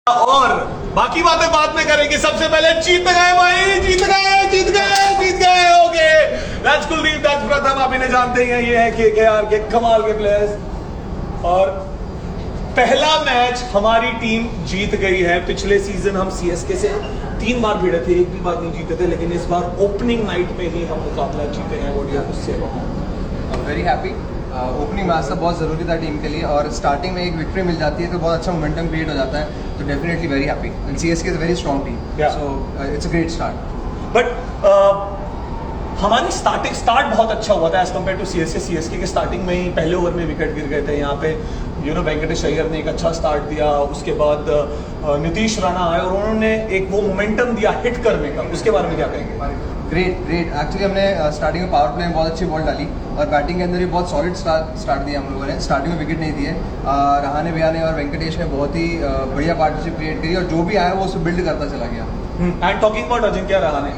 और बाकी बातें बाद में करेंगे। सबसे पहले जीत गए भाई, जीत गए। ओके, दैट्स कुलदीप, दैट्स प्रथम। आप इन्हें जानते ही हैं, ये है केकेआर के कमाल के प्लेयर्स। और पहला मैच हमारी टीम जीत गई है। पिछले सीजन हम सीएसके से 3 बार भिड़े थे, एक भी बार नहीं जीते थे, लेकिन इस बार ओपनिंग नाइट में ही हम मुकाबला जीते हैं। What do you have to say about? Very happy. Opening match था, बहुत ज़रूरी था टीम के लिए, और स्टार्टिंग में एक विक्ट्री मिल जाती है तो बहुत अच्छा मोमेंटम क्रिएट हो जाता है। तो definitely very happy. And CSK is a very strong team, so it's a great start. But हमारी स्टार्ट बहुत अच्छा हुआ था एज कम्पेयर टू सीएसके के स्टार्टिंग में ही पहले ओवर में विकेट गिर गए थे। यहाँ पे वेंकटेश अय्यर ने एक अच्छा स्टार्ट दिया, उसके बाद नीतीश राणा आए और उन्होंने एक वो मोमेंटम दिया हिट करने का। उसके बारे में क्या कहेंगे? ग्रेट। एक्चुअली हमने स्टार्टिंग में पावर प्ले में बहुत अच्छी बॉल डाली और बैटिंग के अंदर भी बहुत सॉलिड स्टार्ट दिया हम लोगों ने। स्टार्टिंग में विकेट नहीं दिए। रहाने भैया ने और वेंकटेश ने बहुत ही बढ़िया पार्टनरशिप क्रिएट करी और जो भी आया वो उसे बिल्ड करता चला गया। And talking about Ajinkya Rahane,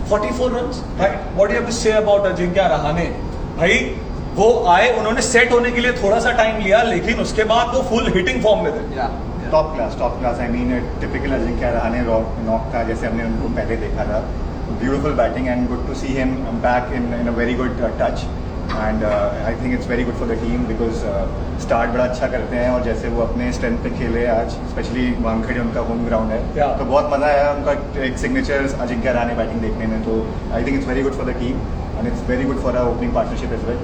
44 runs, right? What do you have to say about Ajinkya Rahane? भाई वो आए, उन्होंने सेट होने के लिए थोड़ा सा टाइम लिया, लेकिन उसके बाद वो फुल हिटिंग फॉर्म में थे। Top class. I mean typical Ajinkya Rahane knock था, जैसे हमने उनको पहले देखा था। Beautiful batting and good to see him back in a very good touch. And I think it's very good for the team because start बड़ा अच्छा करते हैं और जैसे वो अपने स्ट्रेंथ पे खेले आज, स्पेशली वानखेड़े उनका होम ग्राउंड है, तो बहुत मजा आया उनका एक सिग्नेचर अजिंक्य रहाणे बैटिंग देखने में। तो I think it's very good for the team and it's very good for our opening partnership as well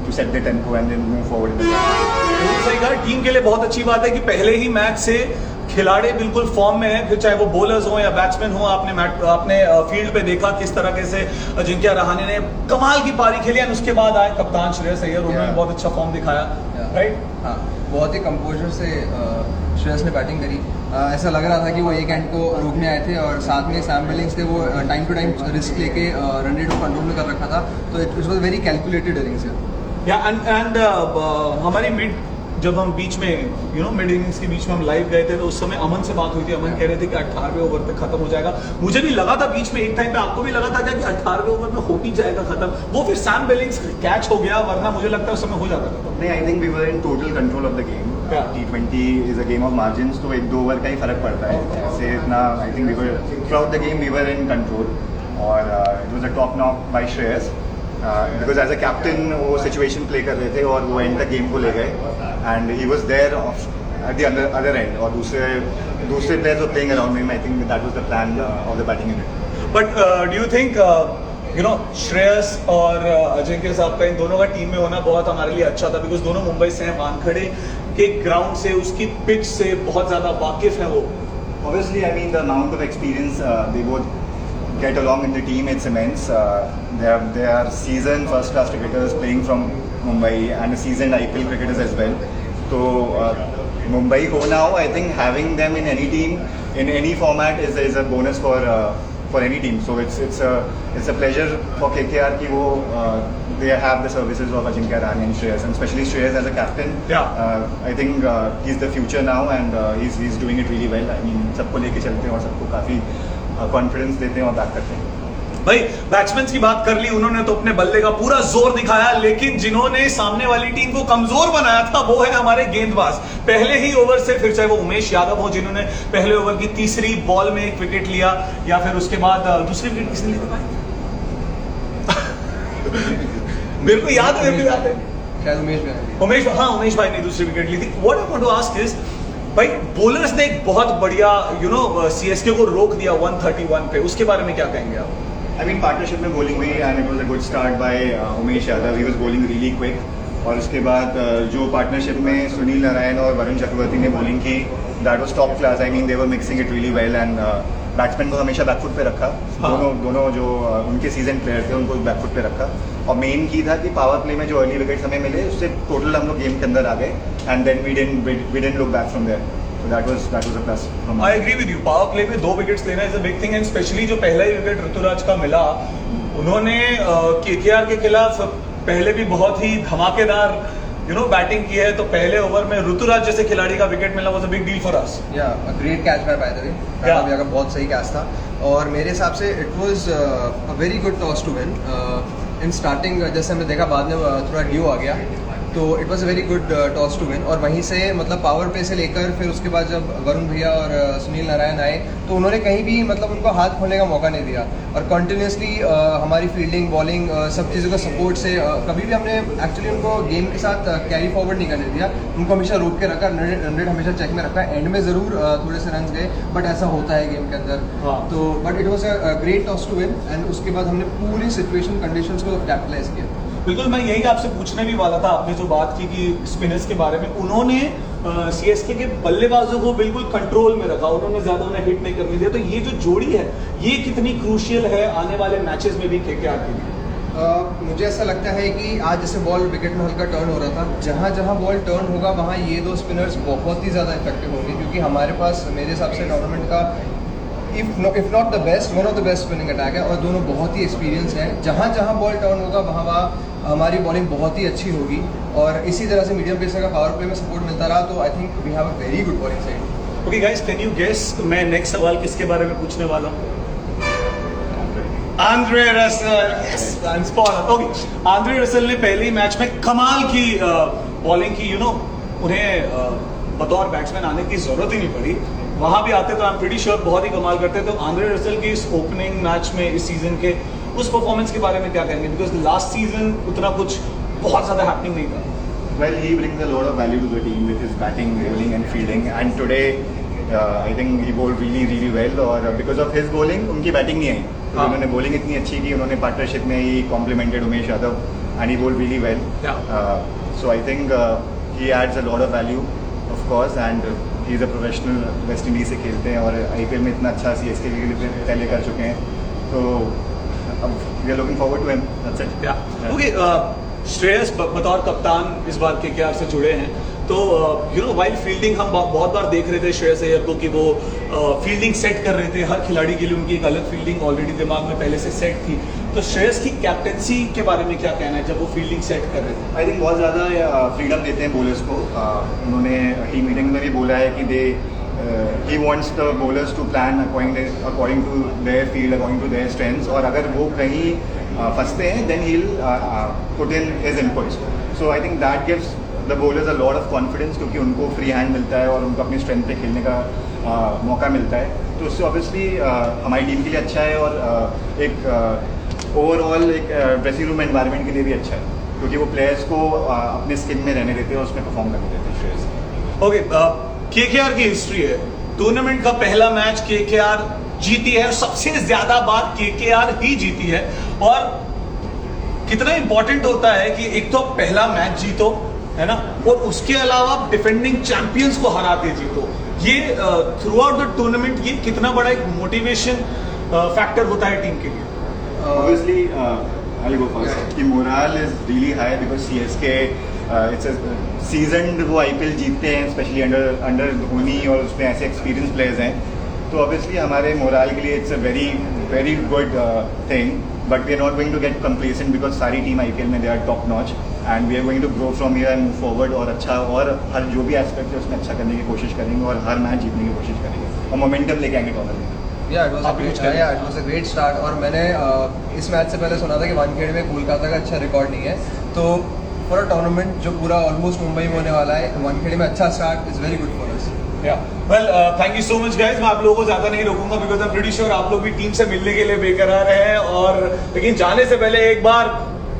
to set the tempo and then move forward in the game. सही कहा, team के लिए बहुत अच्छी बात है कि पहले ही मैच से खिलाड़ी बिल्कुल फॉर्म में है, फिर चाहे वो बॉलर्स हो या बैट्समैन हो। आपने फील्ड पे देखा किस तरह से अजिंक्य रहाणे ने कमाल की पारी खेली और उसके बाद आए कप्तान श्रेयस अय्यर, उन्होंने बहुत अच्छा फॉर्म दिखाया, राइट? हाँ, बहुत ही कंपोजर से श्रेयस ने बैटिंग करी। ऐसा लग रहा था कि वो एक एंड को रोकने आए थे और साथ में सैम बिलिंग्स थे, वो टाइम टू टाइम रिस्क लेके रन रेट को कंट्रोल में कर रखा था। तो it was very calculated innings. And हमारी मिड, जब हम बीच में मिड इनिंग्स के बीच में हम लाइव गए थे तो उस समय अमन से बात हुई थी। अमन कह रहे थे कि 18वें ओवर पे खत्म हो जाएगा। मुझे भी लगा था बीच में एक टाइम पे, आपको भी लगा था क्या कि 18वें ओवर में हो ही जाएगा खत्म? वो फिर सैम बिलिंग्स कैच हो गया, वरना मुझे लगता है उस समय हो जाता था। नहीं, I think we were in total control of the game. T20 is a game of margins, तो 1-2 ओवर का ही फर्क पड़ता है। ऐसे इतना I think we were throughout the game we were in control और it was a top knock by Shreyas because as a captain वो situation play कर रहे थे और वो एंड तक गेम को ले गए and he was there at the other end और दूसरे players were playing around him. I think that was the plan of the batting unit. But do you think Shreyas और अजिंक्य साहब का इन दोनों का टीम में होना बहुत हमारे लिए अच्छा था? बिकॉज दोनों मुंबई से हैं, वानखेड़े के ग्राउंड से, उसकी पिच से बहुत ज्यादा वाकिफ है वो। Obviously, I mean the amount of experience they both get along in the team, it's immense. They are seasoned first-class cricketers playing from Mumbai and seasoned IPL cricketers as well. So Mumbai ho now, I think having them in any team in any format is a bonus for any team. So it's a pleasure for KKR ki wo they have the services of Ajinkya Rahane and Shreyas, and especially Shreyas as a captain. I think he's the future now and he's doing it really well. I mean सबको लेके चलते हैं और सबको काफी confidence देते हैं और बैक करते हैं। भाई बैट्समैन की बात कर ली, उन्होंने तो अपने बल्ले का पूरा जोर दिखाया, लेकिन जिन्होंने सामने वाली टीम को कमजोर बनाया था वो है हमारे गेंदबाज। पहले ही ओवर से, फिर चाहे वो उमेश यादव हो जिन्होंने पहले ओवर की तीसरी बॉल में एक विकेट लिया, या फिर उसके बाद दूसरी विकेट किसने ली भाई? मेरे को याद है शायद उमेश भाई ने दूसरी विकेट ली थी। What I want to ask is, भाई बॉलर्स ने एक बहुत बढ़िया सीएसके को रोक दिया 131 पे, उसके बारे में क्या कहेंगे आप? I mean पार्टनरशिप में बॉलिंग हुई and it was a good start by Umesh Yadav. He was bowling really quick और उसके बाद जो पार्टनरशिप में सुनील नारायण और वरुण चक्रवर्ती ने बॉलिंग की, that was top class. I mean they were mixing it really well and batsman को हमेशा बैकफुट पे रखा। दोनों जो उनके सीजन प्लेयर थे उनको बैकफुट पे रखा और मेन की था कि पावर प्ले में जो अर्ली विकेट्स हमें मिले उससे टोटल हम लोग गेम के अंदर आ गए and then we didn't look back from there. So that was a plus. I agree with you. Power play में 2 विकेट्स लेना is a big thing and specially जो पहला ही विकेट ऋतुराज का मिला, उन्होंने केकेआर के खिलाफ पहले भी बहुत ही धमाकेदार बैटिंग की है, तो पहले ओवर में ऋतुराज जैसे खिलाड़ी का विकेट मिलना was a big deal for us. Yeah a great catch by the way, का बहुत सही कैच था और मेरे हिसाब से it was a very good toss to win. In starting जैसे हमने देखा, बाद में थोड़ा ड्यू आ गया तो it was a very good toss to win. और वहीं से मतलब पावर प्ले से लेकर फिर उसके बाद जब वरुण भैया और सुनील नारायण आए तो उन्होंने कहीं भी मतलब उनको हाथ खोलने का मौका नहीं दिया, और कंटिन्यूसली हमारी फील्डिंग बॉलिंग सब चीज़ों का सपोर्ट से कभी भी हमने एक्चुअली उनको गेम के साथ कैरी फॉरवर्ड नहीं करने दिया, उनको हमेशा रोक के रखा, रन रेट हमेशा चेक में रखा। एंड में ज़रूर थोड़े से रन गए, बट ऐसा होता है गेम के अंदर। हाँ। तो but it was a great toss to win, and उसके बाद हमने पूरी सिचुएशन कंडीशंस को कैपिटलाइज किया। बिल्कुल, मैं यही आपसे पूछने भी वाला था। आपने जो बात की कि स्पिनर्स के बारे में, उन्होंने सीएसके के बल्लेबाजों को बिल्कुल कंट्रोल में रखा, उन्होंने ज्यादा उन्हें हिट नहीं करने दिया। तो ये जो जोड़ी है ये कितनी क्रूशियल है आने वाले मैचेस में भी केकेआर के लिए? मुझे ऐसा लगता है कि आज जैसे बॉल विकेट में हल्का टर्न हो रहा था, जहाँ जहाँ बॉल टर्न होगा वहाँ ये दो स्पिनर्स बहुत ही ज़्यादा इफेक्टिव होंगे, क्योंकि हमारे पास मेरे हिसाब से टूर्नामेंट का if not the best, one of the best spinning attack है, और दोनों बहुत ही एक्सपीरियंस हैं। जहाँ जहाँ बॉल टर्न होगा वहाँ वहाँ हमारी बॉलिंग बहुत ही अच्छी होगी, और इसी तरह से मीडियम पेसर का पावर प्ले में सपोर्ट मिलता रहा तो I think we have a very good bowling side. Okay guys, can you guess मैं नेक्स्ट सवाल किसके बारे में पूछने वाला हूँ? Andre Russell. Yes, okay, Andre Russell ने पहले ही मैच में कमाल की बॉलिंग की। उन्हें बतौर बैट्समैन आने की जरूरत ही नहीं पड़ी, वहां भी आते तो आई एम प्रीटी श्योर बहुत ही कमाल करते। तो आंद्रे रसल की इस ओपनिंग मैच में इस सीजन के उस परफॉर्मेंस के बारे में क्या कहेंगे? बिकॉज लास्ट सीजन उतना कुछ बहुत ज्यादा हैपनिंग नहीं था। Well, he brings a lot of value to the team with his batting, bowling and fielding. And today, I think he bowled really, really well. और because of his bowling, उनकी batting नहीं आई। तो हाँ। उन्होंने bowling इतनी अच्छी की, उन्होंने partnership में ही complimented Umesh Yadav, and he bowled really well. Yeah. So I think he adds a lot of value, of course, and he is a professional. West Indies से खेलते हैं और IPL में इतना अच्छा CSK के लिए पहले कर चुके हैं। तो अब we are looking forward to him. That's it. Yeah. Okay, Shreyas बतौर कप्तान इस बार केकेआर से जुड़े हैं, तो वाइल फील्डिंग हम बहुत बार देख रहे थे श्रेयस अय्यर को कि वो फील्डिंग सेट कर रहे थे। हर खिलाड़ी के लिए उनकी एक अलग फील्डिंग ऑलरेडी दिमाग में पहले से सेट थी। तो श्रेयस की कैप्टनसी के बारे में क्या कहना है जब वो फील्डिंग सेट कर रहे थे? आई थिंक बहुत ज़्यादा फ्रीडम देते हैं बॉलर्स को। उन्होंने टीम मीटिंग में भी बोला है कि he wants the bowlers to plan according to their field, according to their strengths, और अगर वो कहीं फंसते हैं then he'll put in his inputs. So I think that gives the bowlers a lot of confidence, क्योंकि उनको free hand मिलता है और उनको अपनी स्ट्रेंथ पे खेलने का मौका मिलता है। तो उससे ऑब्वियसली हमारी टीम के लिए अच्छा है, और एक ओवरऑल एक ड्रेसिंग रूम एनवायरनमेंट के लिए भी अच्छा है, क्योंकि वो प्लेयर्स को अपने स्किन में रहने देते हैं और उसमें परफॉर्म करने देते हैं श्रेयस। ओके, केकेआर की हिस्ट्री है, टूर्नामेंट का पहला मैच केकेआर जीती है, सबसे ज्यादा बार केकेआर ही जीती है। और कितना इंपॉर्टेंट होता है कि एक तो पहला मैच जीतो, है ना, और उसके अलावा डिफेंडिंग चैंपियंस को हरा के जीतो। ये थ्रू आउट द टूर्नामेंट ये कितना बड़ा एक मोटिवेशन फैक्टर होता है टीम के लिए? Obviously, I'll go first. The morale is really high because CSK, it's a seasoned वो IPL जीतते हैं, स्पेशली अंडर धोनी, और उसमें ऐसे एक्सपीरियंस प्लेयर्स हैं। तो ऑब्वियसली हमारे मोराल के लिए it's a very very good thing, but we are not going to get complacent because सारी टीम IPL में they are top notch, and we are going to grow from here and move forward, और अच्छा और हर जो भी aspect है उसमें अच्छा करने की कोशिश करेंगे और हर मैच जीतने की कोशिश करेंगे और मोमेंटम लेके आएंगे टूर्नामेंट में। It was a great start. और मैंने इस मैच से पहले सुना था कि वानखेड़े में कोलकाता का अच्छा रिकॉर्ड नहीं है, तो फॉर अ टूर्नामेंट जो पूरा ऑलमोस्ट मुंबई में होने वाला है, वानखेड़े में अच्छा start is very good for us. Well, thank you so much guys. मैं आप लोगों को ज्यादा नहीं रोकूंगा because I am pretty sure आप लोग भी टीम से मिलने के लिए बेकरार हैं। और लेकिन जाने से पहले एक बार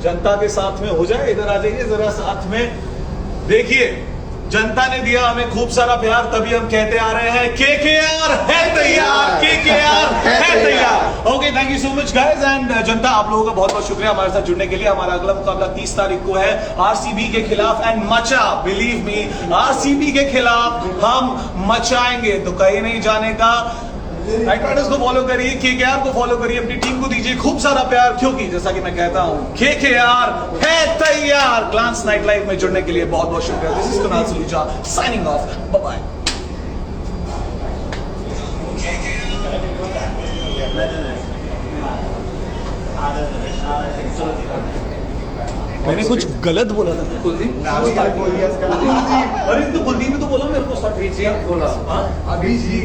जनता के साथ में हो जाए, इधर आ जाइए जरा साथ में। देखिए, जनता ने दिया हमें खूब सारा प्यार, तभी हम कहते आ रहे हैं केकेआर है तैयार, केकेआर है तैयार। Okay, thank you so much guys. And जनता, आप लोगों का बहुत बहुत शुक्रिया हमारे साथ जुड़ने के लिए। हमारा अगला मुकाबला 30 तारीख को है आरसीबी के खिलाफ, एंड मचा, बिलीव मी, आरसीबी के खिलाफ हम मचाएंगे, तो कहीं नहीं जाने का। राइट राइडर्स को फॉलो करिए, केकेआर को फॉलो करिए, अपनी टीम को दीजिए खूब सारा प्यार, क्योंकि जैसा कि मैं कहता हूं केकेआर है तैयार। ग्लांस नाइट लाइव में जुड़ने के लिए बहुत बहुत शुक्रिया। This is Kunal Saluja signing off, bye bye. मैंने कुछ गलत बोला था कुलदीप? अरे तो कुलदीप ने तो बोला मेरे को स्टार्ट बोला अभी जी।